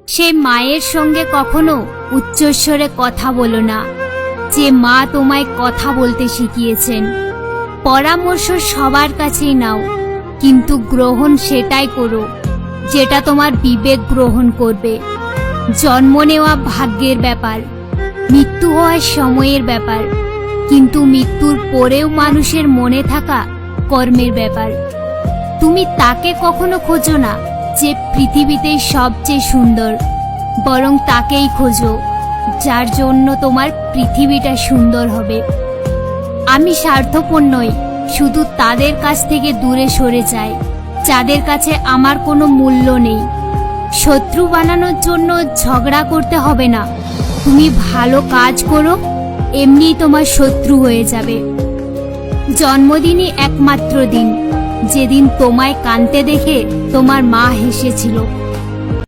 সে মায়ের সঙ্গে কখনো উচ্চস্বরে কথা বলো না, যে মা তোমায় কথা বলতে শিখিয়েছেন। পরামর্শ সবার কাছেই নাও, কিন্তু গ্রহণ সেটাই করো যেটা তোমার বিবেক গ্রহণ করবে। জন্ম নেওয়া ভাগ্যের ব্যাপার, মৃত্যু হওয়া সময়ের ব্যাপার, কিন্তু মৃত্যুর পরেও মানুষের মনে থাকা কর্মের ব্যাপার। তুমি তাকে কখনো খোঁজো না যে পৃথিবীতে সবচেয়ে সুন্দর, বরং তাকেই খোঁজো যার জন্য তোমার পৃথিবীটা সুন্দর হবে। আমি স্বার্থপর নই, শুধু তাদের কাছ থেকে দূরে সরে যাই যাদের কাছে আমার কোনো মূল্য নেই। শত্রু বানানোর জন্য ঝগড়া করতে হবে না, তুমি ভালো কাজ করো, এমনিই তোমার শত্রু হয়ে যাবে। জন্মদিনই একমাত্র দিন যেদিন তোমায় কাঁদতে দেখে তোমার মা হেসেছিল।